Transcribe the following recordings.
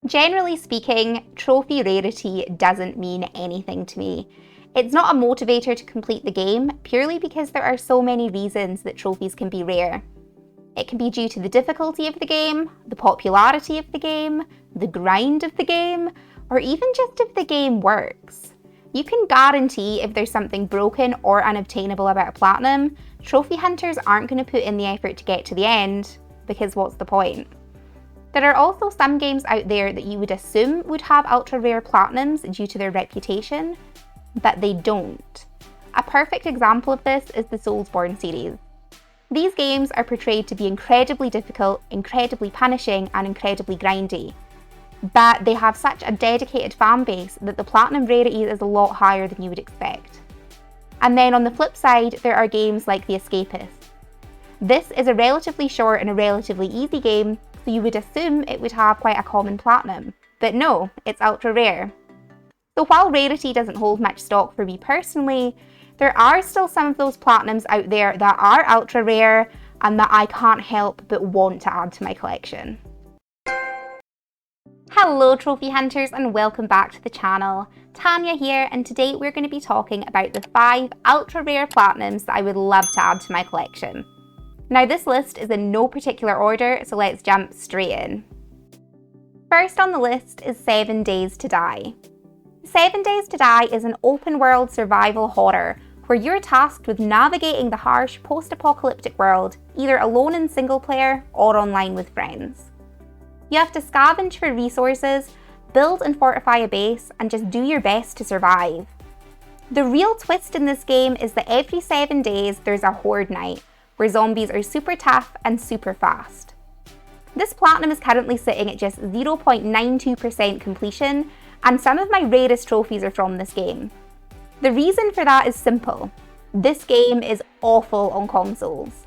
Generally speaking, trophy rarity doesn't mean anything to me. It's not a motivator to complete the game, purely because there are so many reasons that trophies can be rare. It can be due to the difficulty of the game, the popularity of the game, the grind of the game, or even just if the game works. You can guarantee if there's something broken or unobtainable about a platinum, trophy hunters aren't going to put in the effort to get to the end, because what's the point? There are also some games out there that you would assume would have ultra rare platinums due to their reputation, but they don't. A perfect example of this is the Soulsborne series. These games are portrayed to be incredibly difficult, incredibly punishing, and incredibly grindy. But they have such a dedicated fan base that the platinum rarity is a lot higher than you would expect. And then on the flip side, there are games like The Escapist. This is a relatively short and a relatively easy game, so you would assume it would have quite a common platinum. But no, it's ultra rare. So while rarity doesn't hold much stock for me personally, there are still some of those platinums out there that are ultra rare and that I can't help but want to add to my collection. Hello trophy hunters and welcome back to the channel. Tanya here, and today we're going to be talking about the 5 ultra rare platinums that I would love to add to my collection. Now this list is in no particular order, so let's jump straight in. First on the list is 7 Days to Die. 7 Days to Die is an open world survival horror where you're tasked with navigating the harsh post-apocalyptic world, either alone in single player or online with friends. You have to scavenge for resources, build and fortify a base, and just do your best to survive. The real twist in this game is that every 7 days there's a horde night, where zombies are super tough and super fast. This platinum is currently sitting at just 0.92% completion, and some of my rarest trophies are from this game. The reason for that is simple. This game is awful on consoles.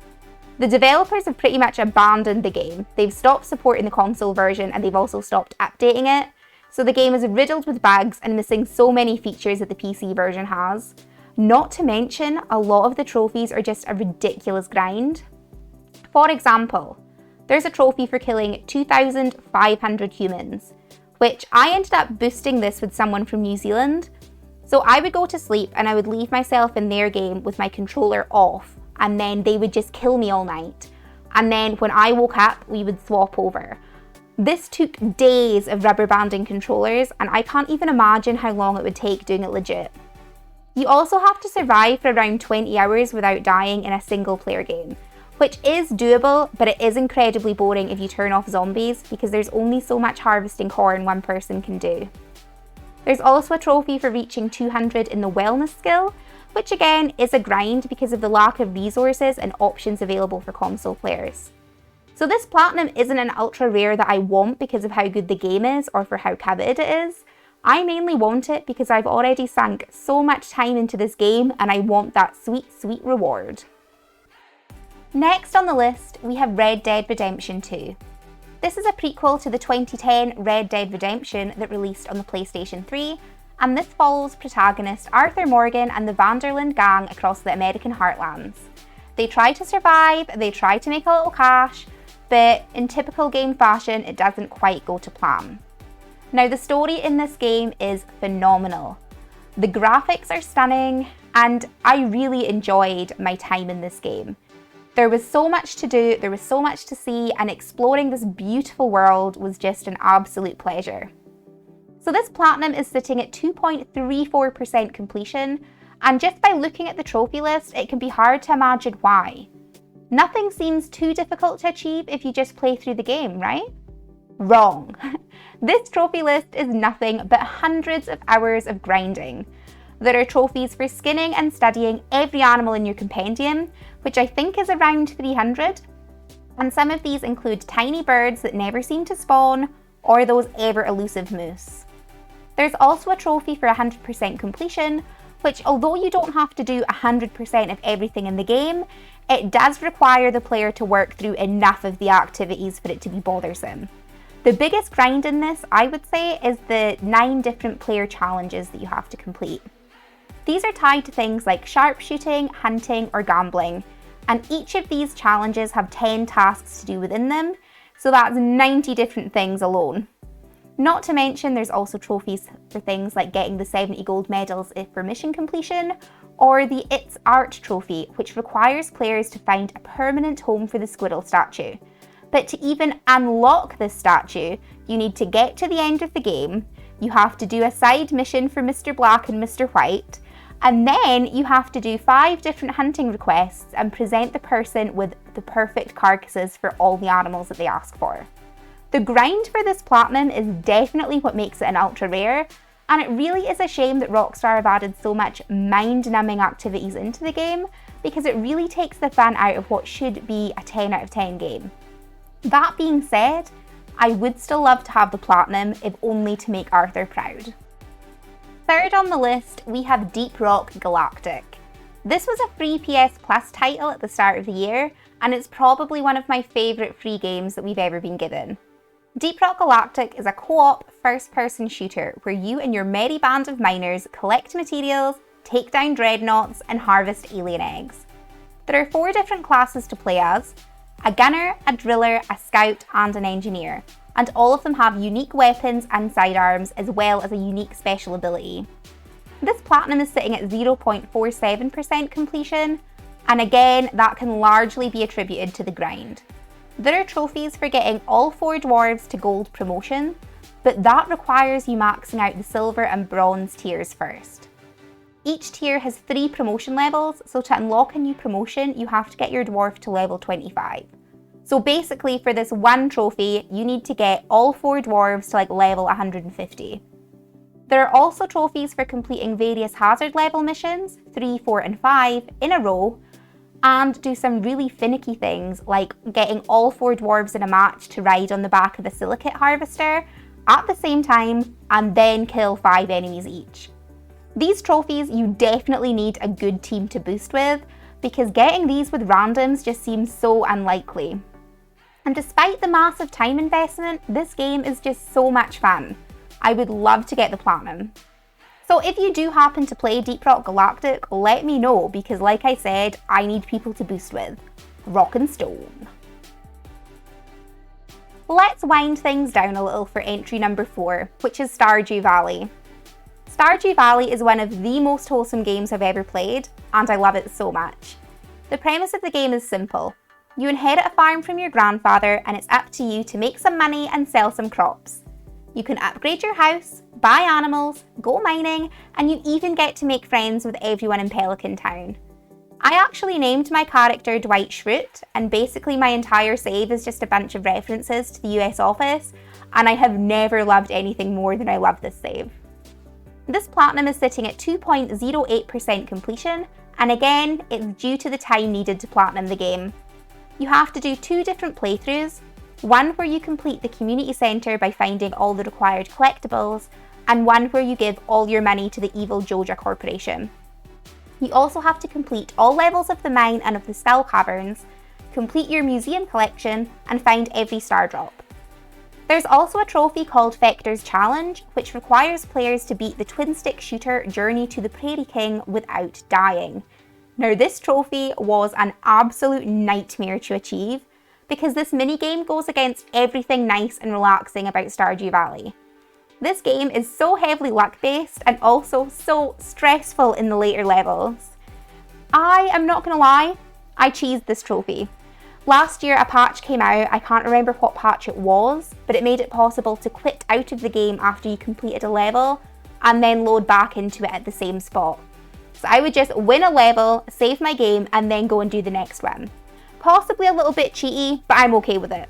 The developers have pretty much abandoned the game. They've stopped supporting the console version and they've also stopped updating it. So the game is riddled with bugs and missing so many features that the PC version has. Not to mention, a lot of the trophies are just a ridiculous grind. For example, there's a trophy for killing 2,500 humans, which I ended up boosting this with someone from New Zealand. So I would go to sleep and I would leave myself in their game with my controller off, and then they would just kill me all night. And then when I woke up, we would swap over. This took days of rubber banding controllers, and I can't even imagine how long it would take doing it legit. You also have to survive for around 20 hours without dying in a single player game, which is doable, but it is incredibly boring if you turn off zombies because there's only so much harvesting corn one person can do. There's also a trophy for reaching 200 in the wellness skill, which again is a grind because of the lack of resources and options available for console players. So this platinum isn't an ultra rare that I want because of how good the game is or for how coveted it is. I mainly want it because I've already sunk so much time into this game and I want that sweet, sweet reward. Next on the list, we have Red Dead Redemption 2. This is a prequel to the 2010 Red Dead Redemption that released on the PlayStation 3, and this follows protagonist Arthur Morgan and the Van der Linde gang across the American heartlands. They try to survive, they try to make a little cash, but in typical game fashion, it doesn't quite go to plan. Now the story in this game is phenomenal. The graphics are stunning, and I really enjoyed my time in this game. There was so much to do, there was so much to see, and exploring this beautiful world was just an absolute pleasure. So this platinum is sitting at 2.34% completion, and just by looking at the trophy list, it can be hard to imagine why. Nothing seems too difficult to achieve if you just play through the game, right? Wrong. This trophy list is nothing but hundreds of hours of grinding. There are trophies for skinning and studying every animal in your compendium, which I think is around 300. And some of these include tiny birds that never seem to spawn, or those ever elusive moose. There's also a trophy for 100% completion, which although you don't have to do 100% of everything in the game, it does require the player to work through enough of the activities for it to be bothersome. The biggest grind in this, I would say, is the 9 different player challenges that you have to complete. These are tied to things like sharpshooting, hunting, or gambling, and each of these challenges have 10 tasks to do within them, so that's 90 different things alone. Not to mention there's also trophies for things like getting the 70 gold medals for mission completion, or the It's Art trophy, which requires players to find a permanent home for the squirrel statue. But to even unlock this statue, you need to get to the end of the game, you have to do a side mission for Mr. Black and Mr. White, and then you have to do 5 different hunting requests and present the person with the perfect carcasses for all the animals that they ask for. The grind for this platinum is definitely what makes it an ultra rare, and it really is a shame that Rockstar have added so much mind-numbing activities into the game, because it really takes the fun out of what should be a 10 out of 10 game. That being said, I would still love to have the platinum, if only to make Arthur proud. Third on the list, we have Deep Rock Galactic. This was a free PS Plus title at the start of the year, and it's probably one of my favourite free games that we've ever been given. Deep Rock Galactic is a co-op first-person shooter where you and your merry band of miners collect materials, take down dreadnoughts, and harvest alien eggs. There are 4 different classes to play as: a gunner, a driller, a scout, and an engineer, and all of them have unique weapons and sidearms as well as a unique special ability. This platinum is sitting at 0.47% completion, and again, that can largely be attributed to the grind. There are trophies for getting all 4 dwarves to gold promotion, but that requires you maxing out the silver and bronze tiers first. Each tier has 3 promotion levels, so to unlock a new promotion, you have to get your dwarf to level 25. So basically, for this one trophy, you need to get all 4 dwarves to level 150. There are also trophies for completing various hazard level missions, 3, 4, and 5, in a row, and do some really finicky things like getting all 4 dwarves in a match to ride on the back of a silicate harvester at the same time, and then kill 5 enemies each. These trophies you definitely need a good team to boost with, because getting these with randoms just seems so unlikely. And despite the massive time investment, this game is just so much fun. I would love to get the platinum. So if you do happen to play Deep Rock Galactic, let me know, because like I said, I need people to boost with. Rock and stone. Let's wind things down a little for entry number 4, which is Stardew Valley. Stardew Valley is one of the most wholesome games I've ever played, and I love it so much. The premise of the game is simple. You inherit a farm from your grandfather, and it's up to you to make some money and sell some crops. You can upgrade your house, buy animals, go mining, and you even get to make friends with everyone in Pelican Town. I actually named my character Dwight Schrute, and basically my entire save is just a bunch of references to the US office, and I have never loved anything more than I love this save. This platinum is sitting at 2.08% completion, and again, it's due to the time needed to platinum the game. You have to do 2 different playthroughs, one where you complete the community centre by finding all the required collectibles, and one where you give all your money to the evil Joja Corporation. You also have to complete all levels of the mine and of the skull caverns, complete your museum collection, and find every star drop. There's also a trophy called Vector's Challenge, which requires players to beat the twin-stick shooter Journey to the Prairie King without dying. Now this trophy was an absolute nightmare to achieve, because this minigame goes against everything nice and relaxing about Stardew Valley. This game is so heavily luck-based and also so stressful in the later levels. I am not gonna lie, I cheesed this trophy. Last year a patch came out, I can't remember what patch it was, but it made it possible to quit out of the game after you completed a level and then load back into it at the same spot. So I would just win a level, save my game, and then go and do the next one. Possibly a little bit cheaty, but I'm okay with it.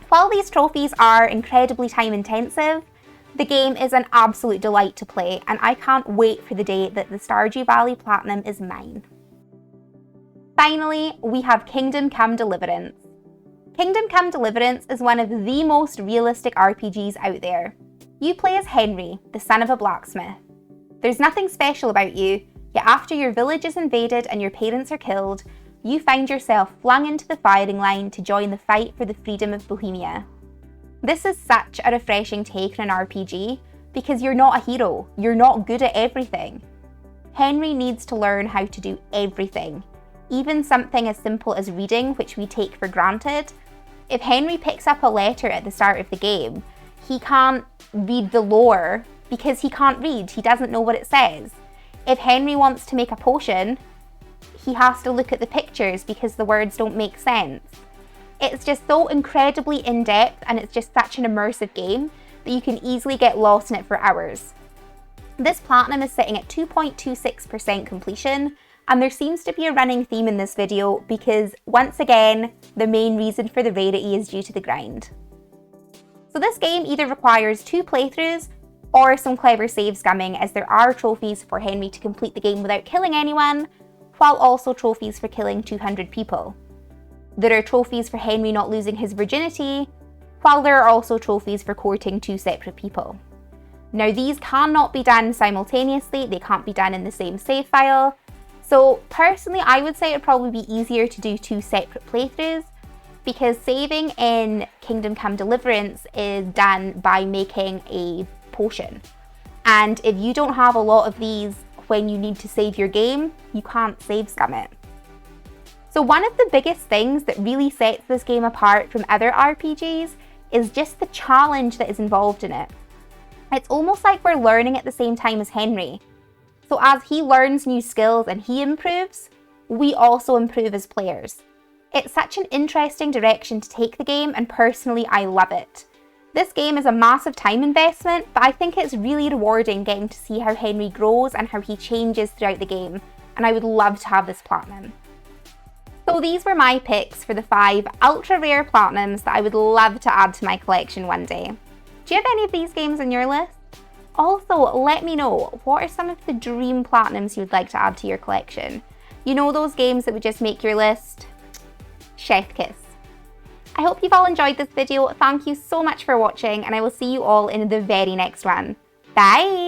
While these trophies are incredibly time intensive, the game is an absolute delight to play, and I can't wait for the day that the Stardew Valley Platinum is mine. Finally, we have Kingdom Come Deliverance. Kingdom Come Deliverance is one of the most realistic RPGs out there. You play as Henry, the son of a blacksmith. There's nothing special about you, yet after your village is invaded and your parents are killed, you find yourself flung into the firing line to join the fight for the freedom of Bohemia. This is such a refreshing take on an RPG, because you're not a hero, you're not good at everything. Henry needs to learn how to do everything, even something as simple as reading, which we take for granted. If Henry picks up a letter at the start of the game, he can't read the lore because he can't read. He doesn't know what it says. If Henry wants to make a potion, he has to look at the pictures because the words don't make sense. It's just so incredibly in-depth, and it's just such an immersive game that you can easily get lost in it for hours. This platinum is sitting at 2.26% completion, and there seems to be a running theme in this video because, once again, the main reason for the rarity is due to the grind. So this game either requires 2 playthroughs or some clever save scumming, as there are trophies for Henry to complete the game without killing anyone, while also trophies for killing 200 people. There are trophies for Henry not losing his virginity, while there are also trophies for courting 2 separate people. Now these cannot be done simultaneously, they can't be done in the same save file, so personally I would say it would probably be easier to do 2 separate playthroughs, because saving in Kingdom Come Deliverance is done by making a potion. And if you don't have a lot of these when you need to save your game, you can't save scum it. So one of the biggest things that really sets this game apart from other RPGs is just the challenge that is involved in it. It's almost like we're learning at the same time as Henry. So as he learns new skills and he improves, we also improve as players. It's such an interesting direction to take the game, and personally I love it. This game is a massive time investment, but I think it's really rewarding getting to see how Henry grows and how he changes throughout the game, and I would love to have this platinum. So these were my picks for the 5 ultra rare platinums that I would love to add to my collection one day. Do you have any of these games on your list? Also, let me know, what are some of the dream platinums you'd like to add to your collection? You know, those games that would just make your list chef kiss. I hope you've all enjoyed this video. Thank you so much for watching, and I will see you all in the very next one. Bye!